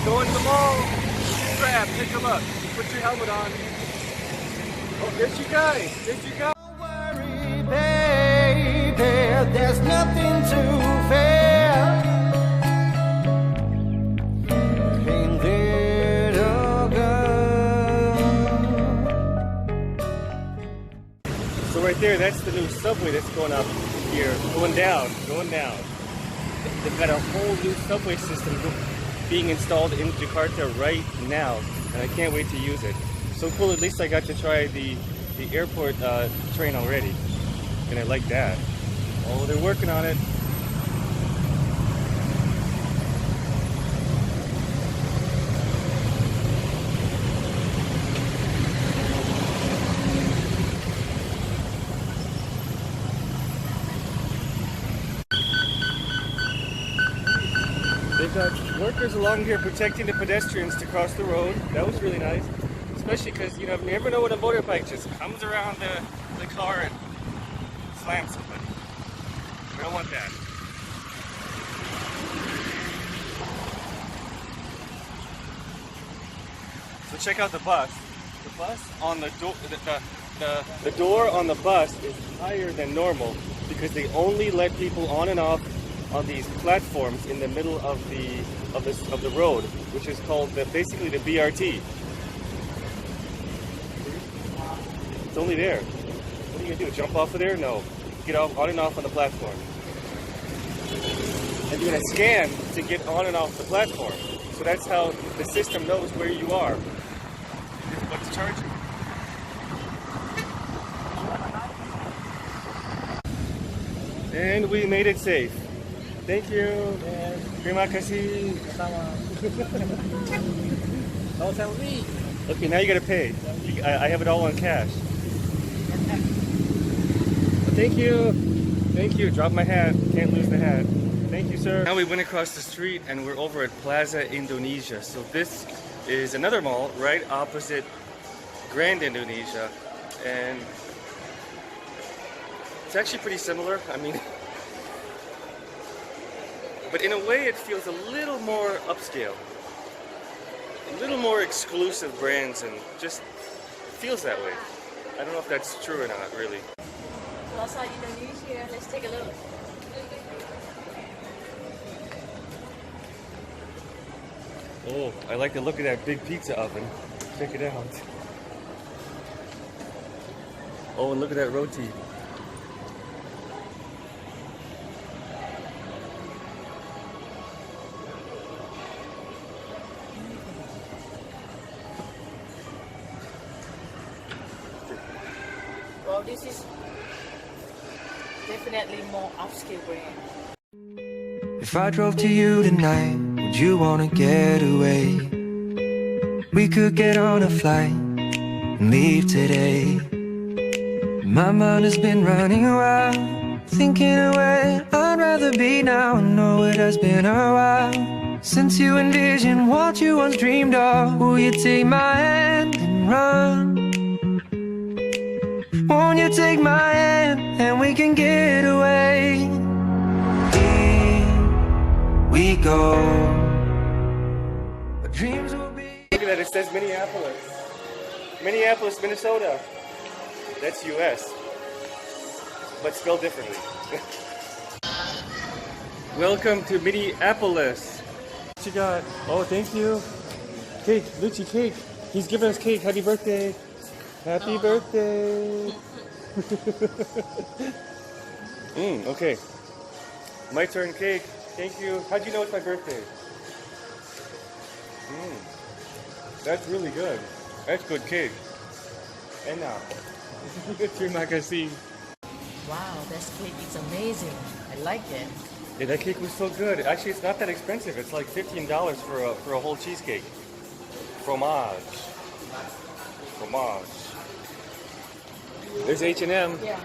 Going to the mall. Grab, take a look. Put your helmet on. Oh, there she goes. There she goes. Don't worry, baby, there's nothing to fear. Ain't there a girl? So right there, that's the new subway that's going up here. Going down. They've got a whole new subway system being installed in Jakarta right now, and I can't wait to use it. So cool, at least I got to try the airport train already, and I like that. Oh, they're working on it. They've got workers along here protecting the pedestrians to cross the road. That was really nice. Especially because, you never know when a motorbike just comes around the car and slams somebody. We don't want that. So check out the bus. The bus on the door, the door on the bus is higher than normal because they only let people on and off on these platforms in the middle of the road, which is called basically the BRT. It's only there. What are you gonna do? Jump off of there? No. Get off on and off on the platform. And you're gonna scan to get on and off the platform. So that's how the system knows where you are. What's charging? And we made it safe. Thank you. Terima kasih. Okay, now you gotta pay. I have it all on cash. Thank you. Thank you. Drop my hat. Can't lose the hat. Thank you, sir. Now we went across the street and we're over at Plaza Indonesia. So this is another mall right opposite Grand Indonesia. And it's actually pretty similar. I mean, but in a way it feels a little more upscale. A little more exclusive brands and just feels that way. I don't know if that's true or not, really. Plaza Indonesia, let's take a look. Oh, I like the look of that big pizza oven. Check it out. Oh, and look at that roti. Well, this is definitely more upscale brand. If I drove to you tonight, would you wanna get away? We could get on a flight and leave today. My mind has been running around, thinking away. I'd rather be now. I know it has been a while since you envisioned what you once dreamed of. Will you take my hand and run? Won't you take my hand and we can get away? Here we go. Our dreams will be. Look at that, it says Minneapolis. Minneapolis, Minnesota. That's US, but spelled differently. Welcome to Minneapolis. What you got? Oh, thank you. Cake, Lucci cake. He's giving us cake. Happy birthday. Happy birthday. Okay. My turn, cake. Thank you. How'd you know it's my birthday? That's really good. That's good cake. And now. Terima kasih. Wow, this cake is amazing. I like it. Yeah, that cake was so good. Actually, it's not that expensive. It's like $15 for a whole cheesecake. Fromage. There's H&M. Yeah.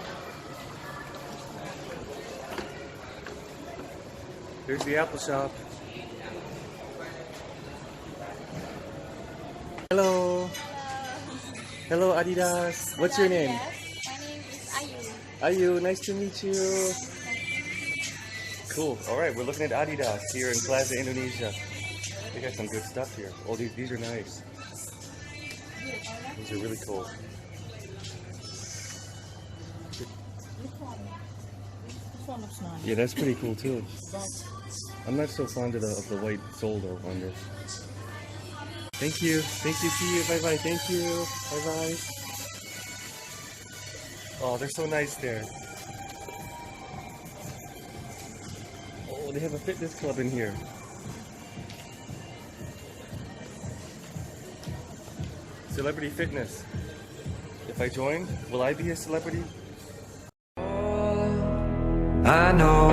There's the Apple shop. Hello. Hello, Adidas. What's your name? My name is Ayu. Ayu, nice to meet you. Cool. All right, we're looking at Adidas here in Plaza Indonesia. They got some good stuff here. Oh, these are nice. These are really cool. Yeah, that's pretty cool too. I'm not so fond of the white solder on this. Thank you. Thank you. See you. Bye bye. Thank you. Bye bye. Oh, they're so nice there. Oh, they have a fitness club in here. Celebrity fitness. If I join, will I be a celebrity? I know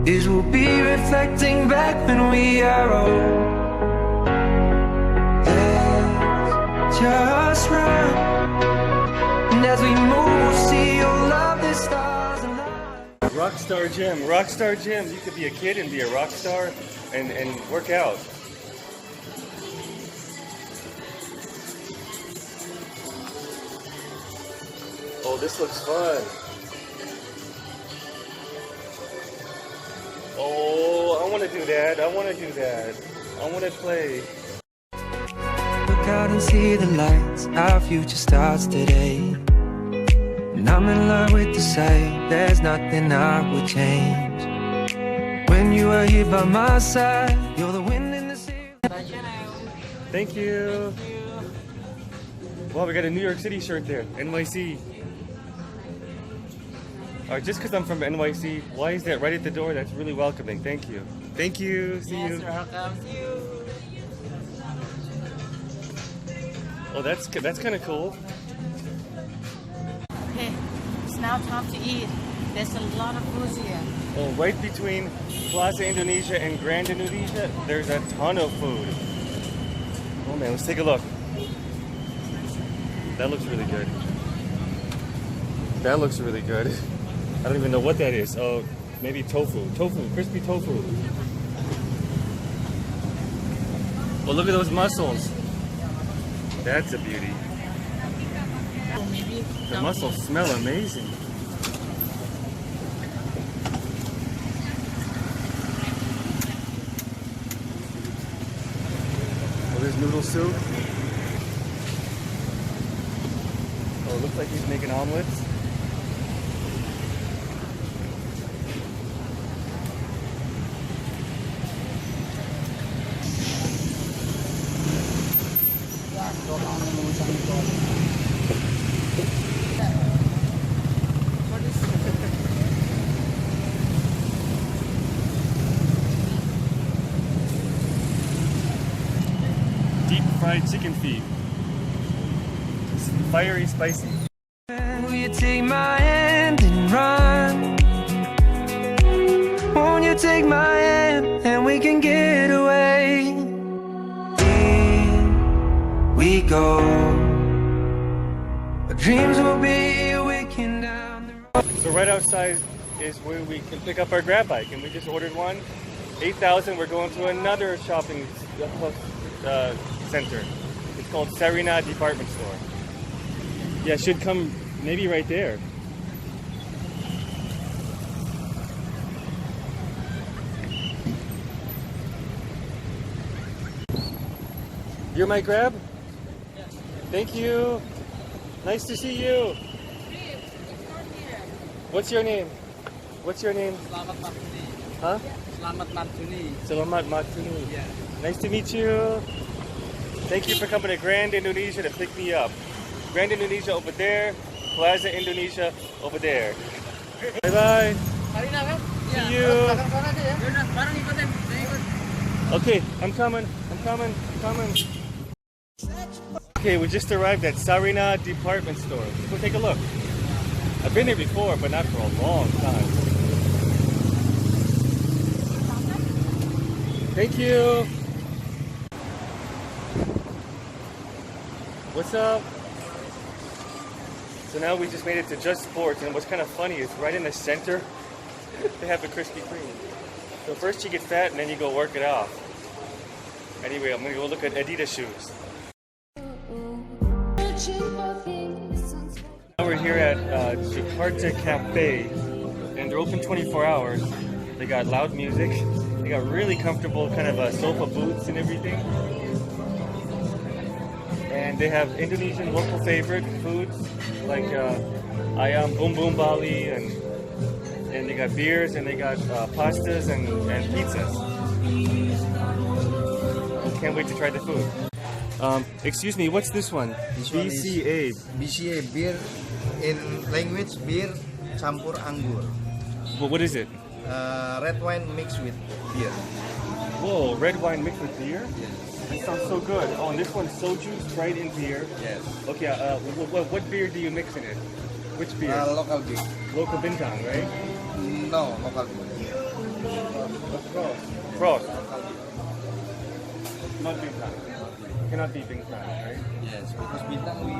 is we'll be reflecting back when we are old. Let's just run, and as we move, see you'll love the stars alive. Rockstar gym. Rockstar gym. You could be a kid and be a rock star and work out. Oh, this looks fun. Oh, I want to do that. I want to do that. I want to play. Look out and see the lights. Our future starts today. And I'm in love with the sight. There's nothing I would change. When you are here by my side, you're the wind in the sea. Thank you. Wow, we got a New York City shirt there. NYC. Alright, just because I'm from NYC, why is that right at the door? That's really welcoming. Thank you. Thank you. See you. Welcome. See you. Oh, that's kind of cool. Okay, it's now time to eat. There's a lot of food here. Oh, right between Plaza Indonesia and Grand Indonesia, there's a ton of food. Oh man, let's take a look. That looks really good. That looks really good. I don't even know what that is. Oh, maybe tofu. Tofu, crispy tofu. Oh, look at those mussels. That's a beauty. The mussels smell amazing. Oh, there's noodle soup. Oh, it looks like he's making omelets. Deep fried chicken feet. It's fiery, spicy. Will you take my hand and run? Won't you take my hand and we can get away? Here we go. Our dreams will be waking down the road. So right outside is where we can pick up our GrabBike, and we just ordered one. 8,000. We're going to another shopping center. It's called Sarinah Department Store. Yeah, it should come maybe right there. You're my Grab? Yes. Thank you. Nice to see you. What's your name? What's your name? Selamat Martuni. Huh? Selamat Martuni. Selamat Matuni. Yeah. Nice to meet you. Thank you for coming to Grand Indonesia to pick me up. Grand Indonesia over there, Plaza Indonesia over there. Bye bye. Sarinah kan? See you. Belakang sana aja ya. Yaudah, bareng ikutin. Saya ikut. Okay, I'm coming. Okay, we just arrived at Sarinah Department Store. Let's go take a look. I've been here before, but not for a long time. Thank you. What's up? So now we just made it to Just Sports, and what's kind of funny is right in the center, they have the Krispy Kreme. So first you get fat, and then you go work it off. Anyway, I'm gonna go look at Adidas shoes. Now we're here at Djakarta Cafe, and they're open 24 hours. They got loud music, They got really comfortable kind of sofa booths and everything. And they have Indonesian local favorite foods like ayam bumbung Bali, and they got beers, and they got pastas and pizzas. Can't wait to try the food. Excuse me, what's this one? This one is BCA. BCA, beer in language, beer campur anggur. What is it? Red wine mixed with beer. Whoa, red wine mixed with beer? Yes. That sounds so good. Oh, and this one's soju, straight in beer. Yes. Okay, what beer do you mix in it? Which beer? Local beer. Local bintang, right? No, local beer. Frost. Not bintang. Cannot be bintang, right? Yes, because bintang we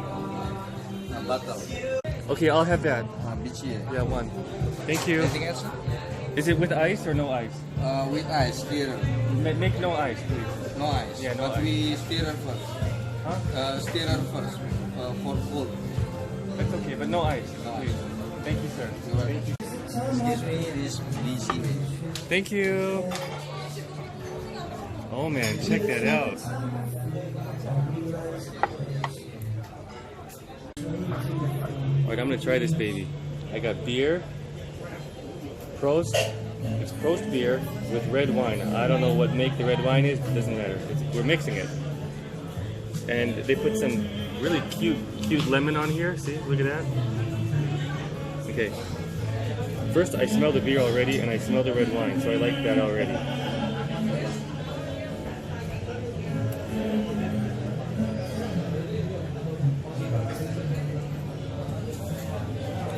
bottle. Okay, I'll have that. BCA. Yeah, one. Thank you. Anything else? Is it with ice or no ice? With ice, stir. Make no ice, please. No ice. Yeah, no but ice. we stir first. Huh? Stir first for cold. That's okay, but no ice, No please. Thank you, sir. Thank you. Excuse me, this BCA. Thank you. Oh man, check that out. Alright, I'm gonna try this baby. I got beer, Prost. It's Prost beer with red wine. I don't know what make the red wine is, but it doesn't matter. We're mixing it. And they put some really cute lemon on here. See, look at that. Okay. First I smell the beer already, and I smell the red wine, so I like that already.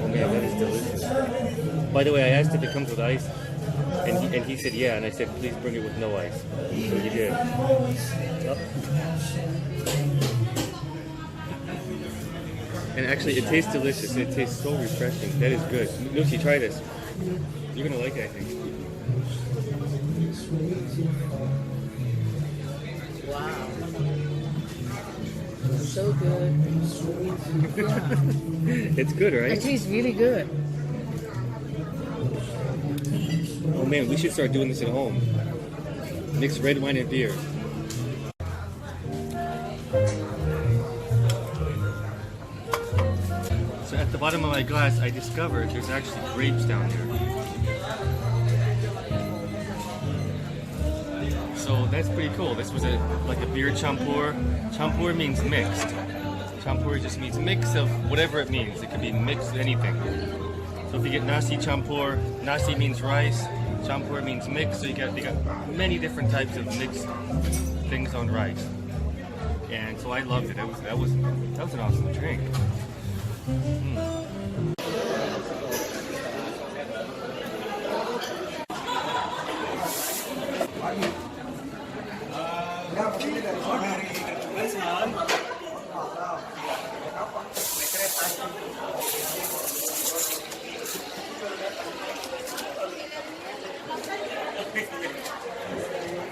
Man, that is delicious. By the way, I asked if it comes with ice, and he said yeah, and I said please bring it with no ice. So he did. Yep. And actually, it tastes delicious. It tastes so refreshing. That is good. Lucy, try this. You're gonna like it, I think. Wow. So good. It's good, right? It tastes really good. Oh man, we should start doing this at home. Mix red wine and beer. So at the bottom of my glass, I discovered there's actually grapes down here. So that's pretty cool. This was like a beer champur. Champur means mixed. Champur just means mix of whatever it means. It could be mixed with anything. So if you get nasi champur, nasi means rice, champur means mix. So you got many different types of mixed things on rice. And so I loved it. That was an awesome drink.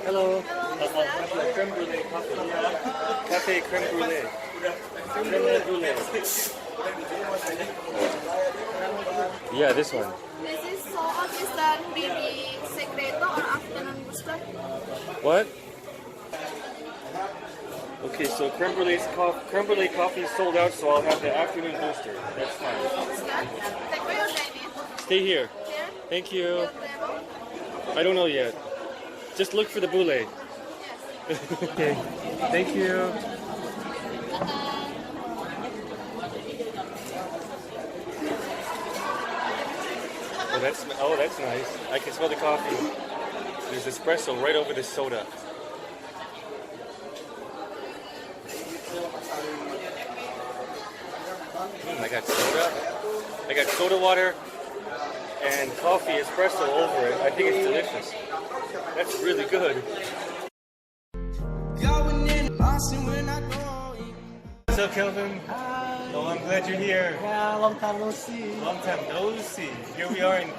Hello. Creme brulee coffee. Cafe creme brulee. Creme brulee. Yeah, this one. This is so Pakistan baby secreto or afternoon booster. What? Okay, so creme brulee coffee is sold out, so I'll have the afternoon booster. That's fine. Take away your name. Stay here. Here. Thank you. Your table. I don't know yet. Just look for the boule. Okay. Thank you. Oh, that's nice. I can smell the coffee. There's espresso right over the soda. I got soda. I got soda water and coffee espresso over it. I think it's delicious. That's really good. What's up, Kelvin? Oh, I'm glad you're here. Yeah, long time no see. Long time no see. Here we are in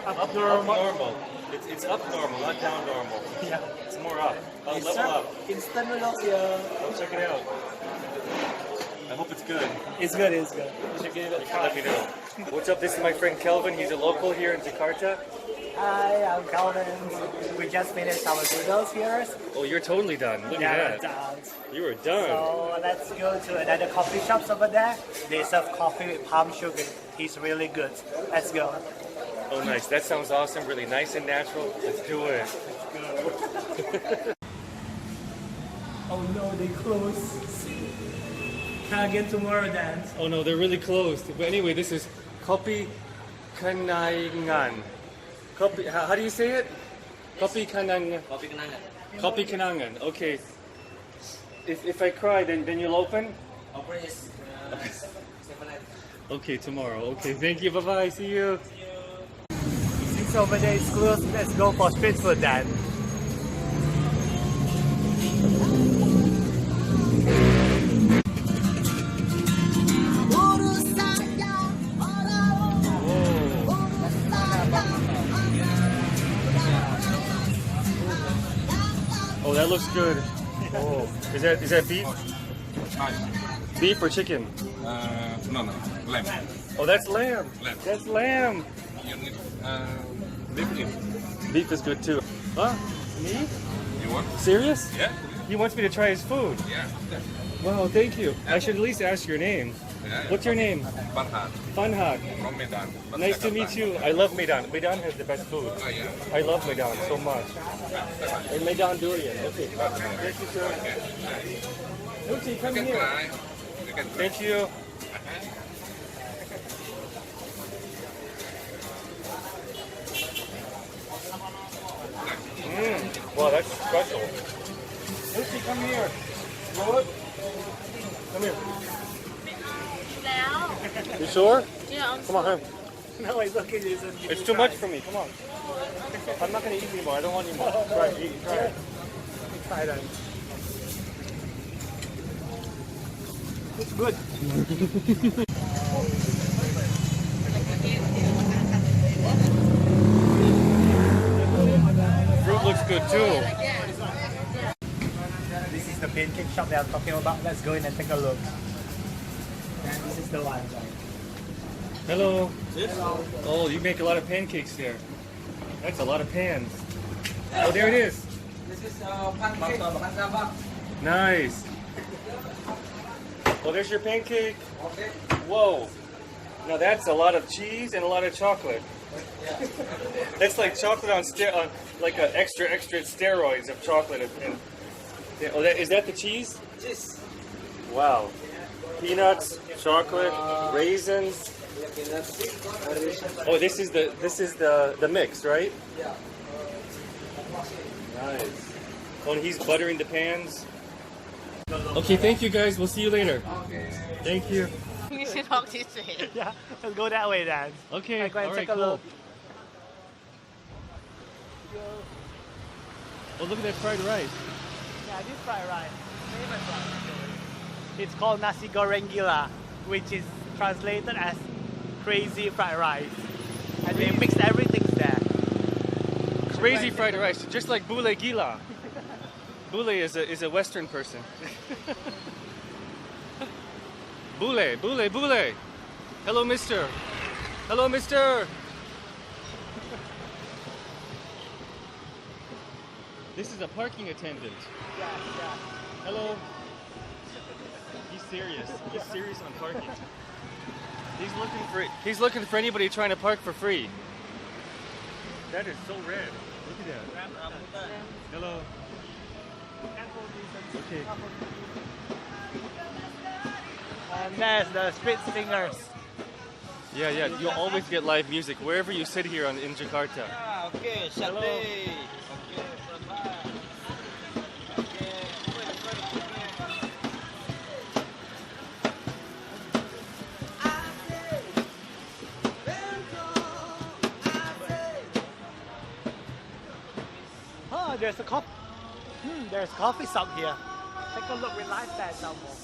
Upnormal. It's Upnormal, not down normal. Yeah. It's more up. Level up. Instant noodles, yeah. I'll check it out. I hope it's good. It's good, it's good. You should give it a Let me know. What's up? This is my friend Kelvin. He's a local here in Jakarta. Hi, I'm Kelvin. We just finished our noodles here. Oh, you're totally done. Look Yeah, at we're that. done. You were done. So let's go to another coffee shops over there. They serve coffee with palm sugar. It's really good. Let's go. Oh, nice. That sounds awesome. Really nice and natural. Let's do it. Oh no, they closed. Can I get tomorrow dance? Oh no, they're really closed. But anyway, this is Kopi Kenangan. Kopi, how do you say it? Kopi Kenangan. Kopi Kenangan. Okay. If I cry, then you'll open? Okay, tomorrow. Okay, thank you. Bye-bye. See you. Since over there is closed, let's go for street food then. Oh, that looks good. Oh, is that beef? Beef or chicken? No, lamb. Oh, that's lamb. Lamb. That's lamb. You need beef. Beef is good too. Huh? Me? You want? Serious? Yeah. He wants me to try his food. Yeah. Wow, thank you. I should at least ask your name. Yeah. What's your name? Farhan Fanhad. from Medan. Nice to meet you. I love Medan. Medan has the best food. Oh, yeah. I love Medan so much. And Medan durian. Okay. Thank you, sir. Lucy, come You can here. try. You can try. Thank you. Wow, that's special. Lucy, come here. Good. Come here. Now? You sure? Yeah, I'm Come on, come. No, it's okay. It's too much for me. Come on. I'm not gonna eat anymore. I don't want any more. Try it. Eat, try it. Try that. It's good. Fruit looks good too. This is the pancake shop that I'm talking about. Let's go in and take a look. And this is the one. Hello. Oh, you make a lot of pancakes there. That's a lot of pans. Oh, there it is. This is pancake, martabak. Nice. Well, there's your pancake. Okay. Whoa. Now that's a lot of cheese and a lot of chocolate. That's like chocolate on like an extra steroids of chocolate. Yeah, oh, is that the cheese? Cheese. Wow. Peanuts, chocolate, raisins. Oh, this is the mix, right? Yeah. Nice. Oh, and he's buttering the pans. Okay, thank you guys. We'll see you later. Okay. Thank you. You should talk this way. Yeah, let's go that way then. Okay, Let's go and all take right, a cool. look. Oh, look at that fried rice. Yeah, this fried rice. Favorite rice. It's called nasi goreng gila, which is translated as crazy fried rice. And they mix everything there. Crazy fried rice, just like Bule Gila. Bule is a Western person. Bule. Hello, mister. Hello, mister. This is a parking attendant. Yeah. Hello. He's serious. He's serious on parking. He's looking for anybody trying to park for free. That is so red. Look at that. Hello. Okay. And there's the street singers. Yeah. You'll always get live music wherever you sit here in Jakarta. Ah, okay. Hello. Sunday. Okay, Prabha. Okay. Oh, there's a coffee. There's coffee shop here. Take a look. We like that some more.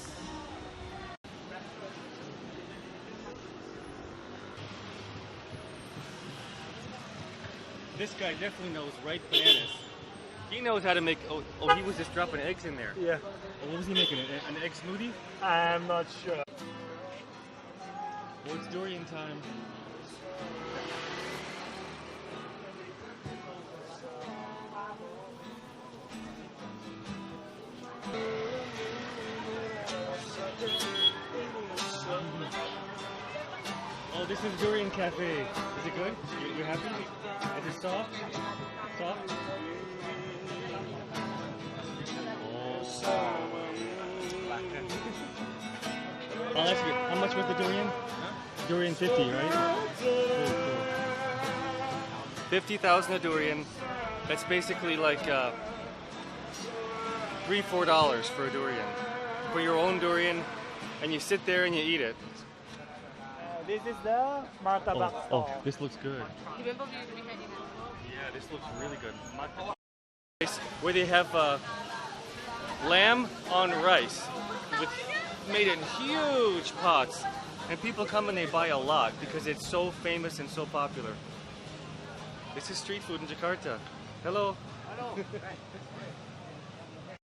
This guy definitely knows ripe bananas. He knows how to make. Oh, he was just dropping eggs in there. Yeah. Oh, what was he making? An egg smoothie? I'm not sure. Well, it's durian time. This is Durian Cafe. Is it good? You happy? Is it soft? Soft? I'll ask you, how much was the durian? Durian 50, right? Cool. 50,000 a durian. That's basically like $3-4 for a durian. For your own durian, and you sit there and you eat it. This is the martabak stall. This looks good. Yeah, this looks really good. Where they have lamb on rice, made in huge pots, and people come and they buy a lot because it's so famous and so popular. This is street food in Jakarta. Hello. Hello.